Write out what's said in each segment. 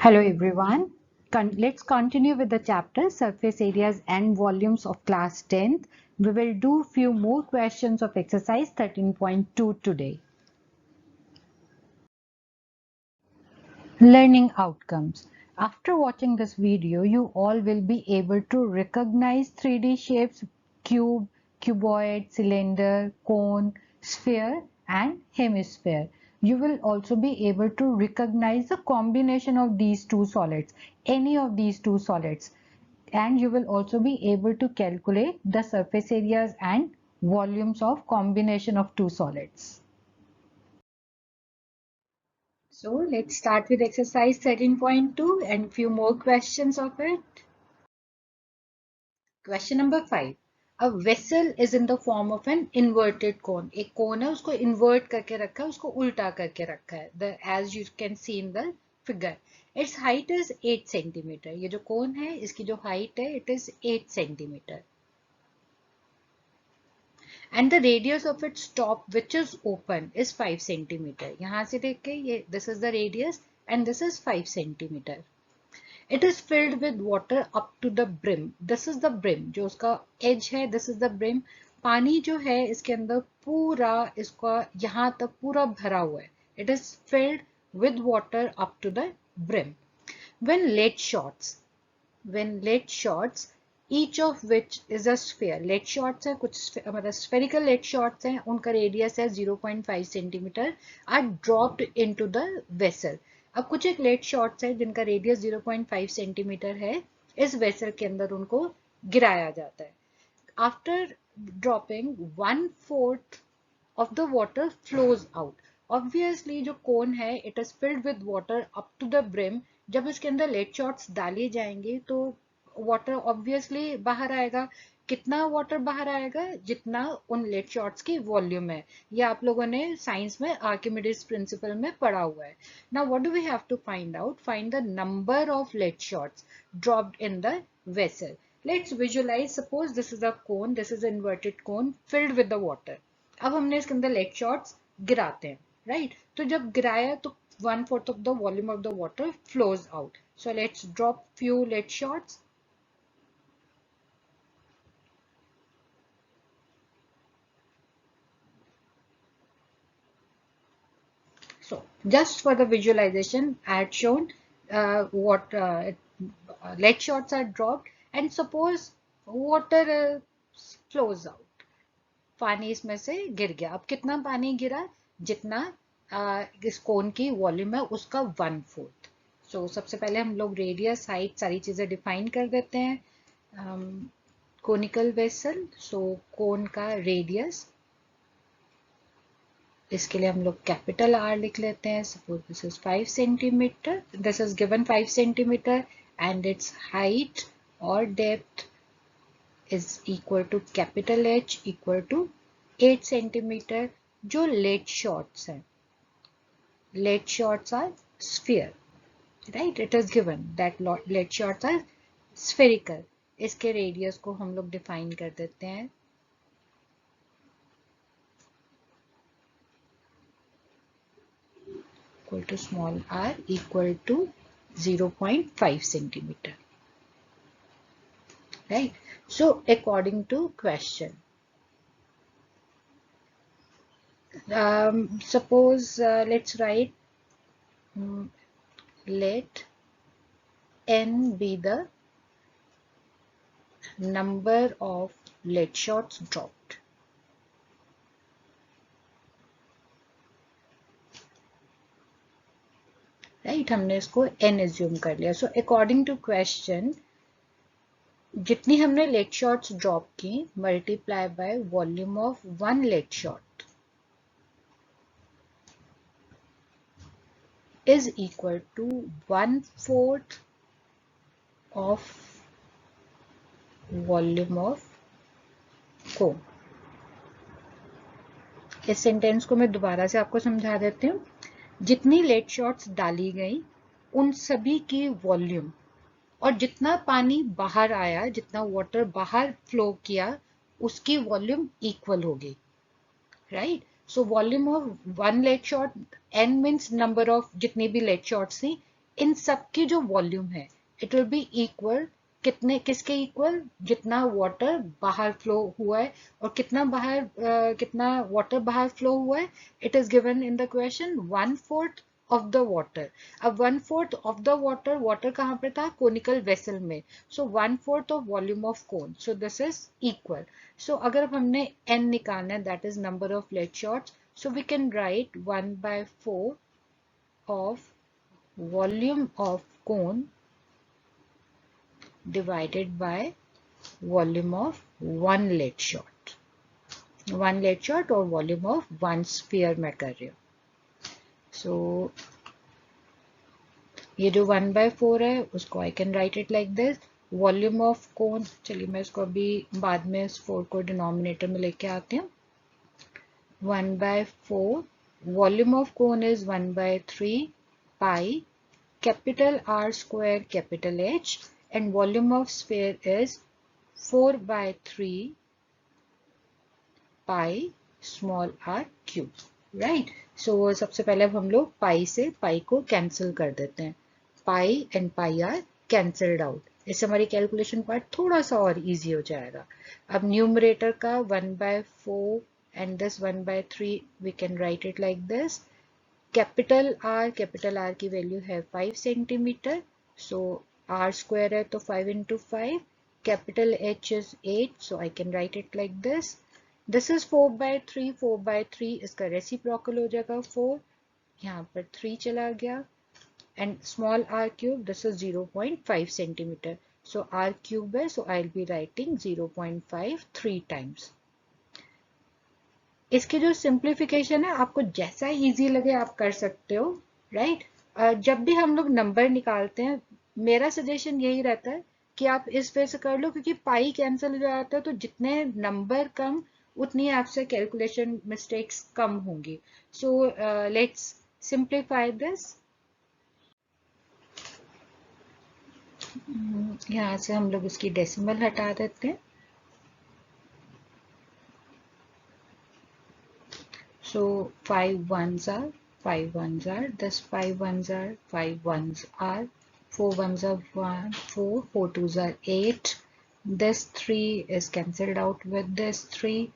Hello everyone. Let's continue with the chapter surface areas and volumes of class 10th. We will do few more questions of exercise 13.2 today. Learning outcomes. After watching this video, you all will be able to recognize 3D shapes: cube, cuboid, cylinder, cone, sphere and hemisphere. You will also be able to recognize the combination of these two solids, any of these two solids. And you will also be able to calculate the surface areas and volumes of combination of two solids. So let's start with exercise 13.2 and few more questions of it. Question number 5. A vessel is in the form of an inverted cone. एक cone है उसको invert करके रखा है, उसको उल्टा करके रखा है. As you can see in the figure. Its height is 8 centimeter. ये जो cone है इसकी जो height है it is 8 centimeter. And the radius of its top which is open is 5 centimeter. यहाँ से देख के ये this is the radius and this is 5 centimeter. It is filled with water up to the brim. This is the brim. जो उसका edge है, this is the brim. पानी जो है इसके अंदर पूरा इसका यहाँ तक पूरा भरा हुआ है. It is filled with water up to the brim. When lead shots, each of which is a sphere. Lead shots है कुछ मतलब spherical lead shots हैं, उनका radius है 0.5 centimeter, are dropped into the vessel. अब कुछ एक लेट शॉट्स है जिनका रेडियस 0.5 सेंटीमीटर है, इस वेसल के अंदर उनको गिराया जाता है. After dropping 1/4 of the water flows out. Obviously जो कोन है it is filled with water up to the brim. जब इसके अंदर लेट शॉट्स डाले जाएंगे तो वाटर ऑब्वियसली बाहर आएगा. कितना वाटर बाहर आएगा? जितना उन लेट शॉट्स की वॉल्यूम है. ये आप लोगों ने साइंस में आर्किमिडीज प्रिंसिपल में पढ़ा हुआ है. Now what do we have to find out? Find the number of lead shots dropped in the vessel. Let's visualize. Suppose this is a cone, this is inverted cone filled with the water. अब हमने इसके अंदर late shots गिराते हैं, right? तो जब गिराया तो 1/4 of the volume of the water flows out. So let's drop few late shots. So just for the visualization, I had shown what lead shots are dropped, and suppose water flows out. पानी इसमें से गिर गया. अब कितना पानी गिरा? जितना इस कोन की वॉल्यूम है उसका 1/4. So सबसे पहले हम लोग रेडियस, हाइट सारी चीजें डिफाइन कर देते हैं. कोनिकल वेसल, सो कोन का रेडियस, इसके लिए हम लोग कैपिटल R लिख लेते हैं. Suppose this is 5 centimetre. This is given 5 centimetre and its height और depth is equal to capital H equal to 8 centimetre. जो लेड शॉट्स हैं, lead shots are sphere, right? It is given that lead shots are spherical. इसके radius को हम लोग define कर देते हैं equal to small r equal to 0.5 centimeter, right? So according to question, suppose let's write let n be the number of lead shots dropped. Right, हमने इसको n assume कर लिया. सो अकॉर्डिंग टू क्वेश्चन, जितनी हमने lead shots drop की multiply by volume of one lead shot is equal to 1/4 of volume of cone. इस sentence को मैं दोबारा से आपको समझा देती हूँ. जितनी लेड शॉट्स डाली गई उन सभी की वॉल्यूम और जितना पानी बाहर आया, जितना वाटर बाहर फ्लो किया, उसकी वॉल्यूम इक्वल होगी, right? So volume of one lead shot, n means number of जितनी भी लेड शॉट्स थी, इन सब की जो वॉल्यूम है इट विल बी इक्वल, कितने किसके इक्वल, जितना वाटर बाहर फ्लो हुआ है और कितना वाटर बाहर फ्लो हुआ है, it is given in the question 1/4 of the water. अब 1/4 ऑफ द वाटर, वाटर कहाँ पे था, कोनिकल वेसल में, so 1/4 of volume of cone, so this is equal. So अगर हमने n निकालना है, that is number of lead shots, so we can write 1/4 of volume of cone divided by volume of one lead shot, one lead shot or volume of one sphere मैं कर रही हूँ। So ये जो 1/4 है उसको I can write it like this, volume of cone, चलिए मैं इसको अभी बाद में इस 4 को डिनोमिनेटर में लेके आती हूँ। 1/4 volume of cone is 1/3 pi capital R square capital H, and volume of sphere is 4/3 pi small r cube, right? So सबसे पहले अब हम लोग पाई से पाई को कैंसिल कर देते हैं, pi and pi are cancelled out, इससे हमारी कैलकुलेशन पार्ट थोड़ा सा और इजी हो जाएगा। अब न्यूमरेटर का 1/4 and this 1/3 we can write it like this, capital R की वैल्यू है 5 सेंटीमीटर, सो आर स्क्वायर है तो 5 into 5, capital H is 8, so I can write it like this, this is 4/3, 4/3 इसका रेसिप्रोकल हो जाएगा 4, यहाँ पर 3 चला गया, and small r cube this is 0.5 centimetre, so r cube है, so I will be writing 0.5 3 times. इसकी जो सिंप्लीफिकेशन है आपको जैसा इजी लगे आप कर सकते हो, राइट? जब भी हम लोग नंबर निकालते हैं मेरा सजेशन यही रहता है कि आप इस वे से कर लो, क्योंकि पाई कैंसिल हो जाता है तो जितने नंबर कम उतनी आपसे कैलकुलेशन मिस्टेक्स कम होंगी। So let's simplify this. यहाँ से हम लोग इसकी डेसिमल हटा देते हैं, so 5 ones are 5 ones are, this 5 ones are 5 ones are, 4 ones are 1 4, 4 twos are 8, this 3 is cancelled out with this 3,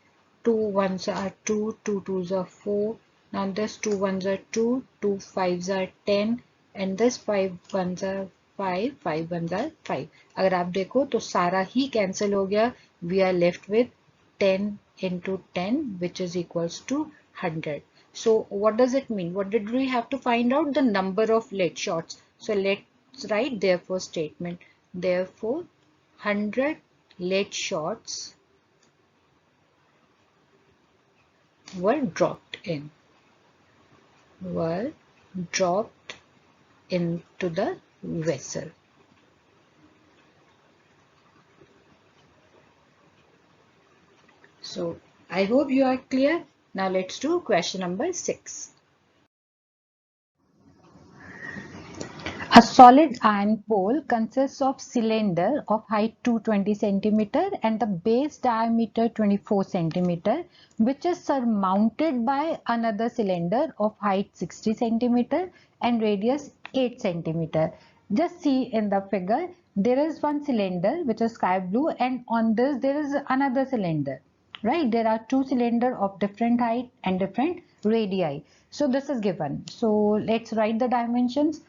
2 ones are 2, 2 twos are 4, now this 2 ones are 2, 2 fives are 10, and this 5 ones are 5, 5 ones are 5। अगर आप देखो तो सारा ही cancel हो गया, we are left with 10 into 10 which is equals to 100. So what does it mean? What did we have to find out? The number of lead shots. So let's write therefore statement. Therefore 100 lead shots were dropped into the vessel. So I hope you are clear. Now let's do question number 6. A solid iron pole consists of cylinder of height 220 centimeter and the base diameter 24 centimeter, which is surmounted by another cylinder of height 60 centimeter and radius 8 centimeter. Just see in the figure, there is one cylinder which is sky blue, and on this there is another cylinder. Right, there are two cylinders of different height and different radii. So this is given. So let's write the dimensions.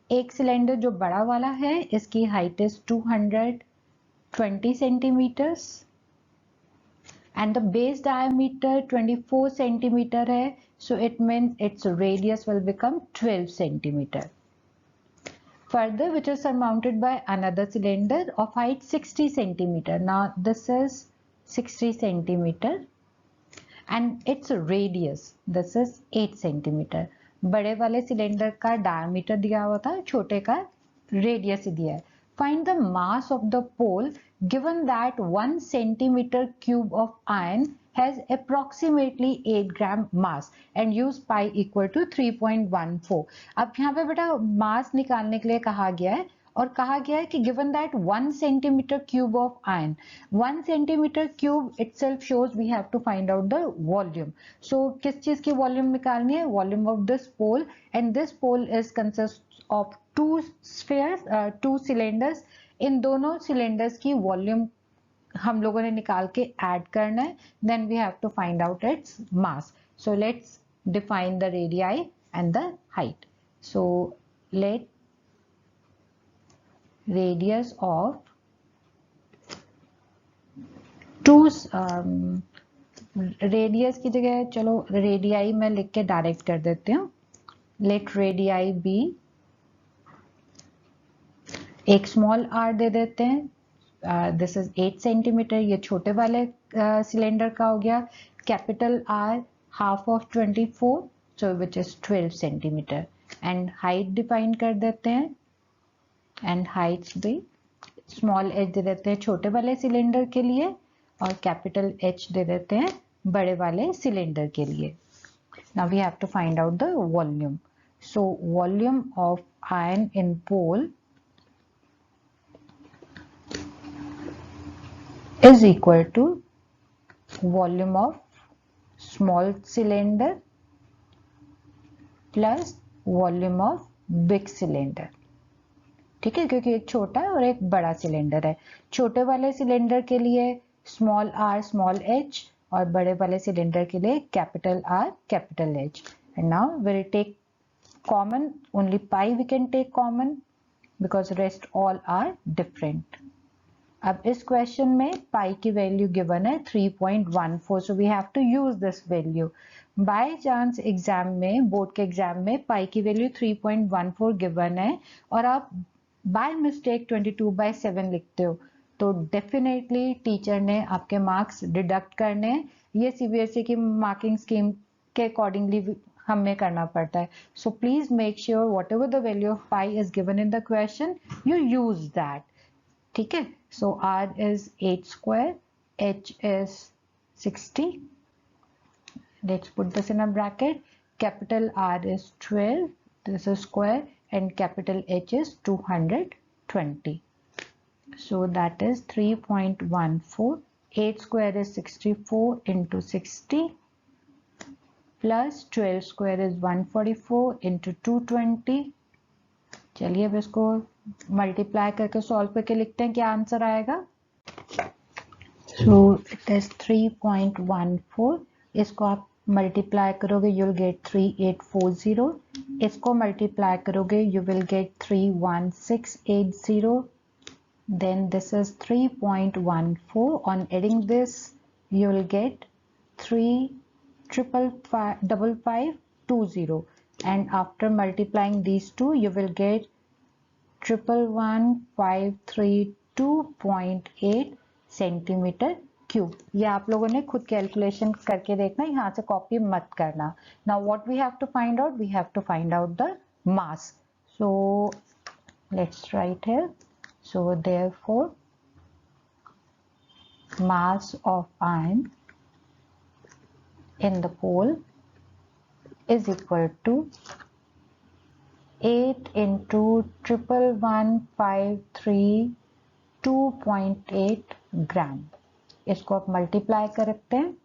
एक cylinder जो बड़ा वाला है इसकी height is 220 centimetres and the base diameter 24 centimetre है, so it means its radius will become 12 centimetre. Further, which is surmounted by another cylinder of height 60 centimeter. Now this is 60 centimeter and its radius, this is 8 centimeter. बड़े वाले cylinder का diameter दिया हुआ था, छोटे का radius दिया है। Find the mass of the pole given that 1 centimetre cube of iron has approximately 8 gram mass and use pi equal to 3.14। अब यहाँ पे बेटा मास निकालने के लिए कहा गया है और कहा गया है कि given that 1 centimeter cube of iron, 1 centimeter cube itself shows we have to find out the volume. So किस चीज की वॉल्यूम निकालनी है? Volume of this pole, and this pole is consist of two spheres, two cylinders. इन दोनों cylinders की volume हम लोगों ने निकाल के add करना है. Then we have to find out its mass. So let's define the radii and the height. So let radius of two radius की जगह चलो radii मैं लिख के direct कर देती हूँ. Let radii be, एक small r दे देते हैं. This is 8 सेंटीमीटर, ये छोटे वाले सिलेंडर का हो गया. Capital R half of 24, so which is 12 centimetre. And height define कर देते हैं. And heights भी small h दे देते हैं छोटे वाले सिलेंडर के लिए और capital H दे देते हैं बड़े वाले सिलेंडर के लिए. Now we have to find out the volume. So volume of iron in pole is equal to volume of small cylinder plus volume of big cylinder. ठीक है, क्योंकि एक छोटा और एक बड़ा सिलेंडर है. छोटे वाले सिलेंडर के लिए स्मॉल r स्मॉल h और बड़े वाले सिलेंडर के लिए capital R capital H. And now we'll take common, only pi we can take common because rest all are different. अब इस क्वेश्चन में पाई की वैल्यू गिवन है 3.14, so we have to use this value. By chance exam में, board के exam में पाई की value 3.14 given है और आप बाय मिस्टेक 22/7 लिखते हो तो डेफिनेटली टीचर ने आपके मार्क्स डिडक्ट करने हैं. ये सीबीएसई की मार्किंग स्कीम के अकॉर्डिंगली हमें करना पड़ता है. So please make sure what ever the value of pi is given in the question you use that. ठीक है, so r is 8 square, h is 60. Let's put this in a bracket. Capital R is 12, this is square, and capital H is 220. So that is 3.14. 8 square is 64 into 60 plus 12 square is 144 into 220. चलिए अब इसको multiply करके solve करके लिखते हैं क्या answer आएगा. So it is 3.14. इसको आप मल्टीप्लाई करोगे यू विल गेट 3840. इसको मल्टीप्लाई करोगे you will get 31680. Then this is 3.14. On adding this you will get 35520. And after multiplying these two you will get 11532.8 centimetre cube. ये आप लोगों ने खुद कैलकुलेशन करके देखना, यहाँ से कॉपी मत करना. Now what we have to find out? We have to find out the mass. So let's write here. So therefore mass of iron in the pole is equal to 8 into 11153.2.8 ग्राम. इसको आप multiply करते हैं.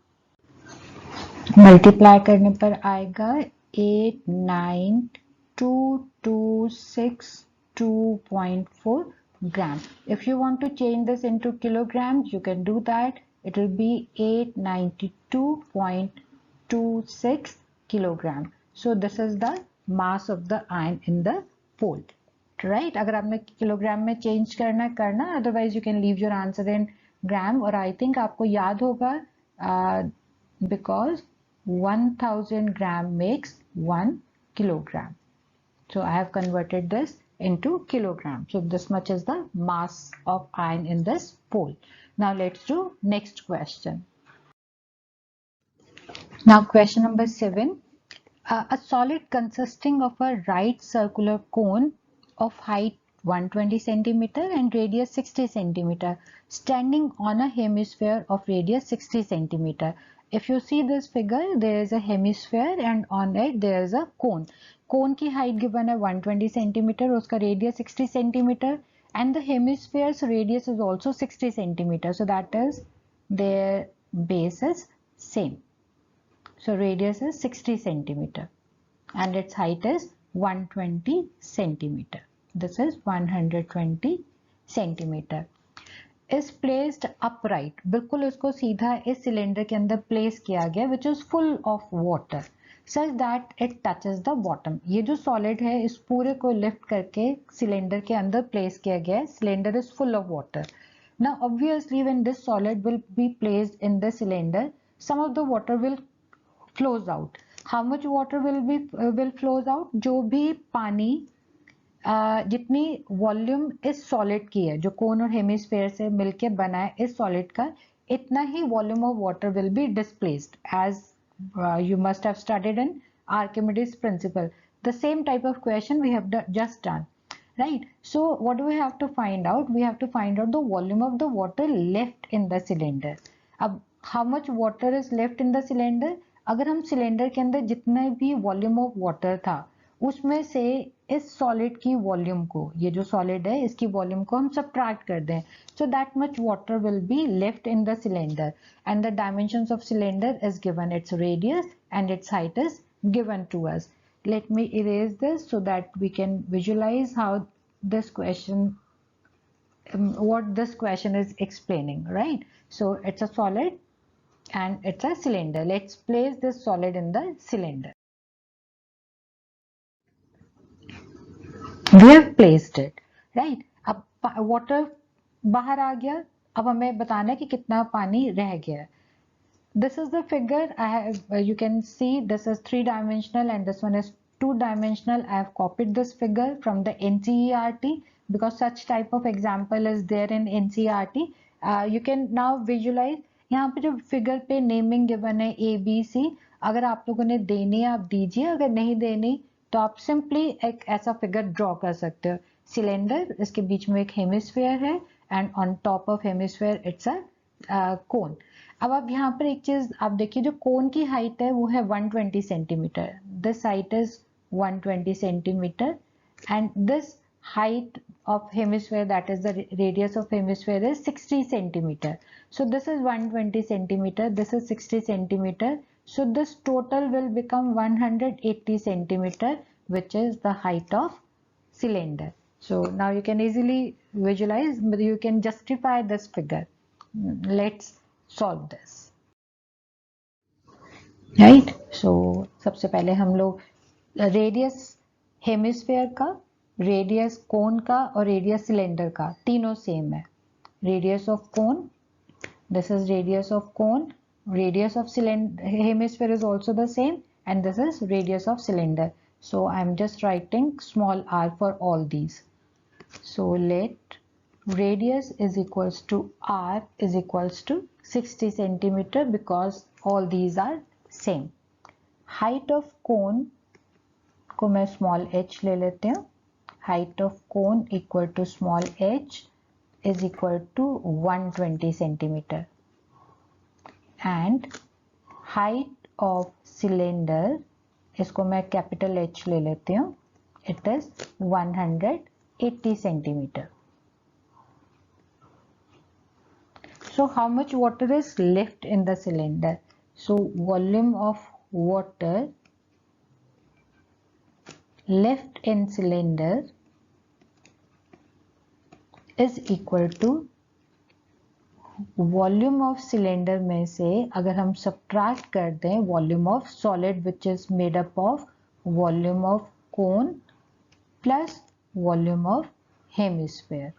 Multiply करने पर आएगा 89226.2.4 ग्राम. If you want to change this into kilograms, you can do that. It will be 892.26 kilogram. So this is the mass of the iron in the pole, right? अगर आपने kilogram में change करना, otherwise you can leave your answer in gram. और I think आपको याद होगा because 1000 gram makes 1 kilogram. So I have converted this into kilogram. So this much is the mass of iron in this pole. Now let's do next question. Now question number 7. A solid consisting of a right circular cone of height 120 centimeter and radius 60 centimeter standing on a hemisphere of radius 60 centimeter. If you see this figure, there is a hemisphere and on it there is a cone. Cone की height given है 120 centimeter, उसका radius 60 centimeter and the hemisphere's radius is also 60 centimeter. So that is their base is same. So radius is 60 centimeter and its height is 120 centimeter. This is 120 centimeter. Is placed upright, बिल्कुल उसको सीधा इस cylinder के अंदर place किया गया, which is full of water such that it touches the bottom. ये जो सॉलिड है इस पूरे को लिफ्ट करके सिलेंडर के अंदर प्लेस किया गया है. Cylinder is full of water. Now obviously when this solid will be placed in the cylinder, some of the water will flows out. How much water will flows out? जो भी पानी जितनी volume इस solid की है, जो कोन और hemisphere से मिलके बना है इस सॉलिड का, इतना ही volume of water will be displaced. As you must have studied in Archimedes principle. The same type of question we have just done, right? So what do we have to find out? We have to find out the volume of the water left in the cylinder. अब how much water is left in the cylinder? अगर हम cylinder के अंदर जितना भी volume of water था उसमें से इस सॉलिड की वॉल्यूम को, ये जो सॉलिड है इसकी वॉल्यूम को हम सब्ट्रैक्ट कर दें, so that much water will be left in the cylinder. And the dimensions of cylinder is given, its radius and its height is given to us. Let me erase this so that we can visualize how this question, what this question is explaining, right? So it's a solid and it's a cylinder. Let's place this solid in the cylinder. We have placed it, right? अब water बाहर आ गया, अब हमें बताना है कि कितना पानी रह गया. This is the figure I have, you can see this is 3-dimensional and this one is 2-dimensional. I have copied this figure from the NCERT because such type of example is there in NCERT. You can now visualize. यहाँ पे जो figure पे naming given है ABC, अगर आप लोगों ने देनी है आप दीजिए, अगर नहीं देनी तो आप सिंपली एक ऐसा फिगर ड्रॉ कर सकते हो. सिलेंडर, इसके बीच में एक हेमिस्फेयर है and on top of hemisphere it's a cone. अब आप यहाँ पर एक चीज आप देखिए, जो कोन की हाइट है वो है 120 centimetre. This height is 120 centimetre and this height of hemisphere, that is the radius of hemisphere, is 60 centimeter. So this is 120 centimeter, this is 60 centimeter. So this total will become 180 centimeter, which is the height of cylinder. So now you can easily visualize, you can justify this figure. Let's solve this, right? So सबसे पहले हम लोग radius hemisphere का, radius कोन का और radius cylinder का तीनों same है. Radius of cone, this is radius of cone, radius of hemisphere is also the same and this is radius of cylinder. So I am just writing small r for all these. So let radius is equals to r is equals to 60 centimeter because all these are same. Height of cone को मैं small h ले लेते हूँ. Height of cone equal to small h is equal to 120 centimeter and height of cylinder, इसको मैं capital H ले लेती हूँ, it is 180 centimeter. So how much water is left in the cylinder? So volume of water left in cylinder is equal to volume of cylinder में से अगर हम subtract कर दें volume of solid which is made up of volume of cone plus volume of hemisphere,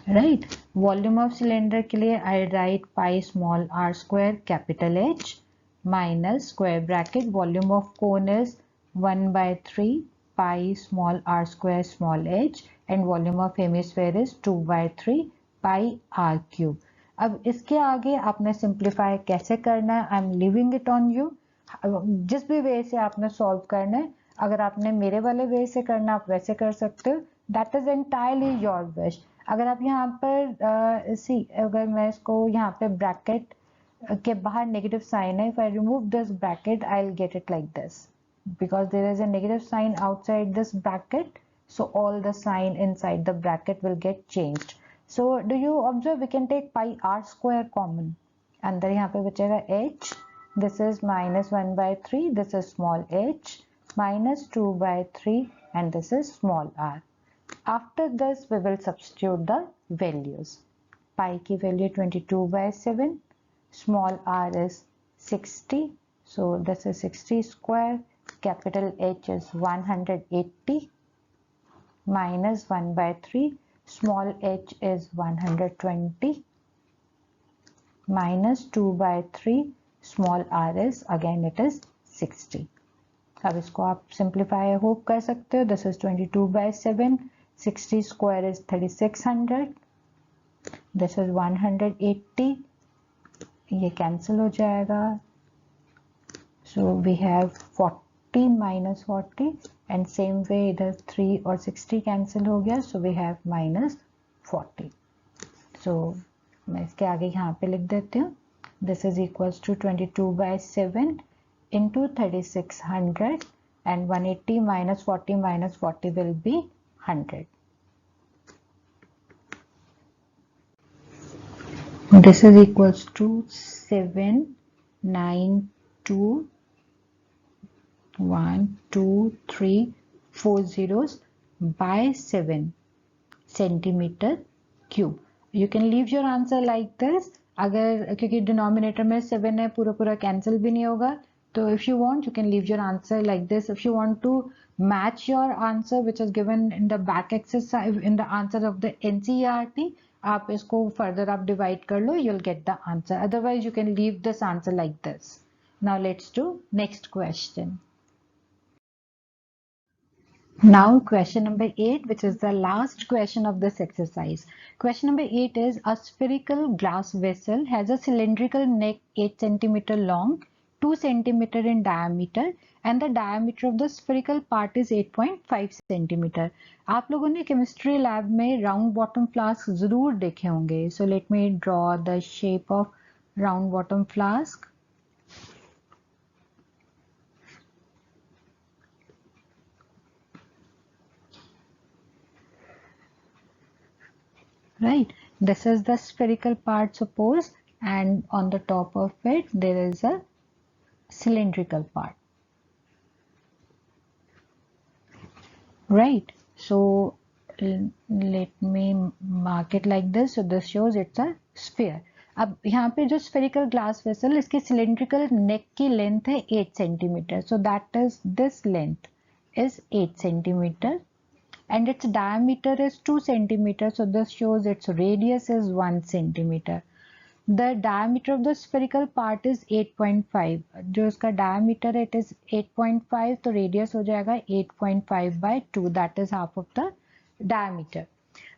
right. Volume of cylinder के लिए I write pi small r square capital H minus square bracket volume of cone is 1/3 pi small r square small h and volume of hemisphere is 2/3 pi r cube. अब इसके आगे आपने simplify कैसे करना है, I am leaving it on you. जिस भी वे से आपने सॉल्व करना है, अगर आपने मेरे वाले वे से करना आप वैसे कर सकते हो, that is entirely your wish. अगर आप यहाँ पर अगर मैं इसको यहाँ पे ब्रैकेट के बाहर नेगेटिव साइन है, if I remove this bracket I will get it like this because there is a negative sign outside this bracket, so all the sign inside the bracket will get changed. So do you observe we can take pi r square common, अंदर यहाँ पे बचेगा h this is minus 1 by 3, this is small h, minus 2 by 3, and this is small r. After this, we will substitute the values. Pi की value 22 by 7, small r is 60, so this is 60 square, capital H is 180, minus 1 by 3, small h is 120, minus 2 by 3, small r is again it is 60. अब इसको आप simplify hope कर सकते हो. This is 22 by 7, 60 square is 3600, this is 180, ये cancel हो जाएगा. So we have 40 minus 40 and same way इधर 3 और 60 कैंसिल हो गया, so we have minus 40. So मैं इसके आगे यहाँ पे लिख देती हूँ. This is equals to 22 by 7 into 3600 and 180 minus 40 will be 100. This is equals to 792.123 zeros by 7 centimeter cube. You can leave your answer like this. अगर क्योंकि डिनोमिनेटर में 7 है, पूरा पूरा कैंसिल भी नहीं होगा, तो if you want you can leave your answer like this. If you want to match your answer which is given in the back exercise in the answer of the NCERT, आप इसको further आप divide कर लो, you'll get the answer. Otherwise you can leave this answer like this. Now let's do next question. Now question number 8, which is the last question of this exercise. Question number 8 is a spherical glass vessel has a cylindrical neck 8 centimeter long, 2 centimeter in diameter and the diameter of the spherical part is 8.5 centimeter. आप लोगों ने chemistry lab में round bottom flask जरूर देखे होंगे. So let me draw the shape of round bottom flask. Right, this is the spherical part suppose, and on the top of it there is a cylindrical part. Right, so let me mark it like this. So this shows it's a sphere. अब यहाँ पे जो spherical glass vessel, इसकी cylindrical neck की length है 8 centimeter. So that is this length is 8 centimeter. And its diameter is 2 centimeter, so this shows its radius is 1 centimeter. The diameter of the spherical part is 8.5. जो इसका diameter it is 8.5, तो radius हो जाएगा 8.5 by 2, that is half of the diameter.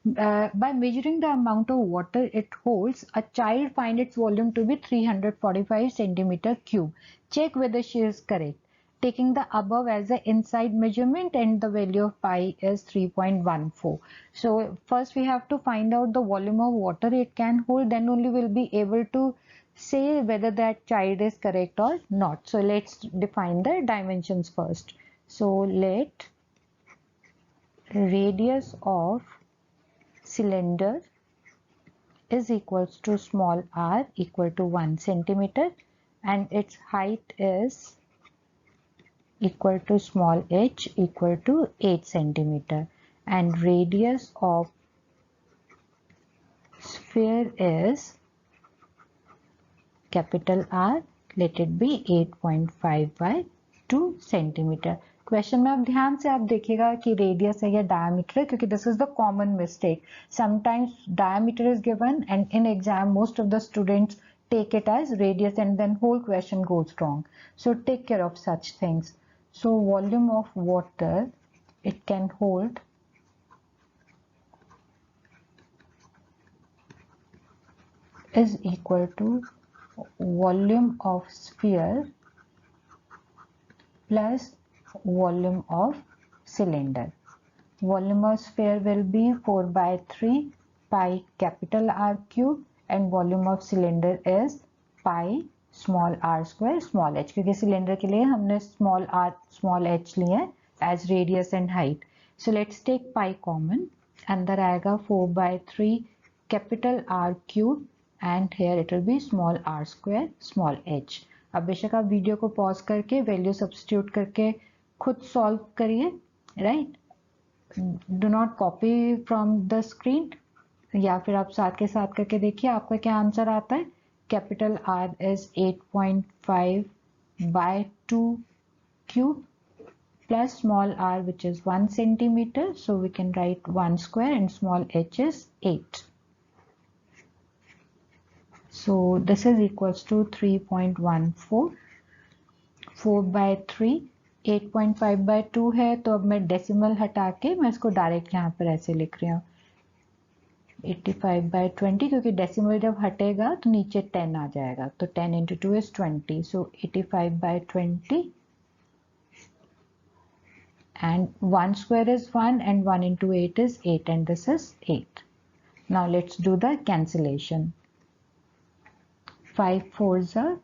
By measuring the amount of water it holds, a child finds its volume to be 345 centimeter cube. Check whether she is correct, taking the above as the inside measurement, and the value of pi is 3.14. So first we have to find out the volume of water it can hold, then only we'll be able to say whether that child is correct or not. So let's define the dimensions first. So let radius of cylinder is equals to small r equal to 1 centimeter and its height is equal to small h equal to 8 centimeter and radius of sphere is capital R, let it be 8.5 by 2 centimeter. Question में अब ध्यान से आप देखिएगा कि radius है या diameter है, क्योंकि this is the common mistake. Sometimes diameter is given and in exam most of the students take it as radius and then whole question goes wrong. So take care of such things. So volume of water it can hold is equal to volume of sphere plus volume of cylinder. Volume of sphere will be 4 by 3 pi capital R cube and volume of cylinder is pi small r square small h, क्योंकि cylinder के लिए हमने small r small h लिए as radius and height. So let's take pi common. अंदर आएगा 4 by 3 capital R cube and here it will be small r square small h. अब बेशक आप वीडियो को पॉज करके वैल्यू सब्स्टिट्यूट करके खुद सॉल्व करिए, right. Do not copy from the screen, या फिर आप साथ के साथ करके देखिए आपका क्या आंसर आता है। Capital R is 8.5 by 2 cube plus small r which is 1 centimeter, so we can write 1 square and small h is 8. So this is equals to 3.14, 4 by 3, 8.5 by 2 है, तो अब मैं डेसिमल हटा के मैं इसको डायरेक्ट यहाँ पर ऐसे लिख रही हूँ 85 by 20, क्योंकि डेसिमल जब हटेगा तो नीचे 10 आ जाएगा, तो 10 into 2 is 20, so 85 by 20, and 1 square is 1 and 1 into 8 is 8, and this is 8. Now let's do the cancellation. 5 4s are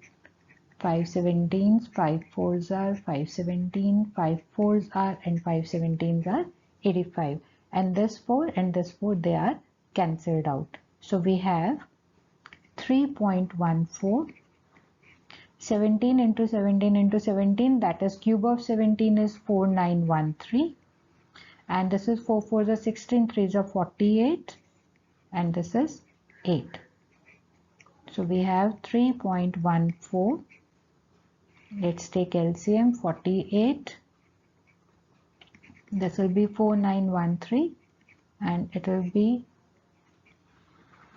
5 17s, 5 4s are 5 17, 5 4s are and 5 17s are 85, and this 4 and this 4 they are cancelled out. So we have 3.14, 17 into 17 into 17, that is cube of 17 is 4913, and this is 4 4s are 16, 3s are 48, and this is 8. So we have 3.14. Let's take LCM. 48. This will be 4913, and it will be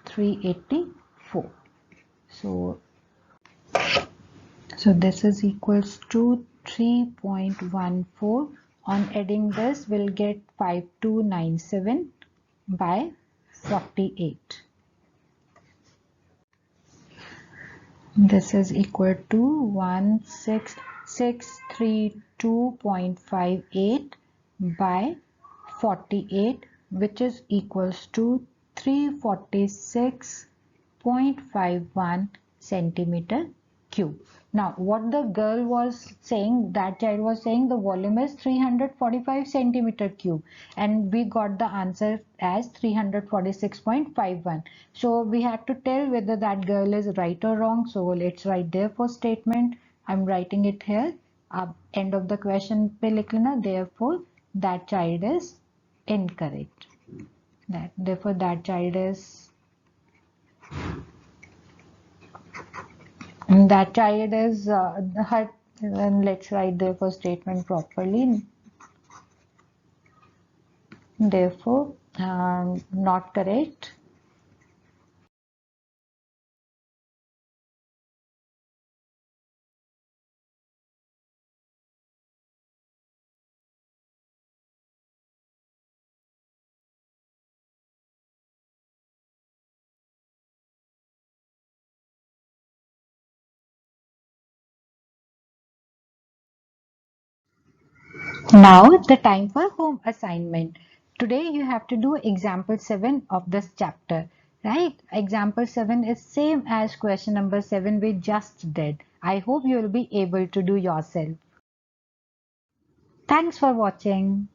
384. So this is equals to 3.14. On adding this, we'll get 5297 by 48. This is equal to 16632.58 by 48, which is equals to 346.51 centimeter cube. Now what the girl was saying, that child was saying the volume is 345 centimeter cube, and we got the answer as 346.51. So we had to tell whether that girl is right or wrong. So let's write therefore statement. I'm writing it here. End of the question पे लिख लेना, therefore that child is incorrect. Therefore that child is her. And let's write therefore statement properly. Therefore not correct. Now the time for home assignment. Today you have to do example 7 of this chapter, right? Example 7 is same as question number 7 we just did. I hope you will be able to do yourself. Thanks for watching.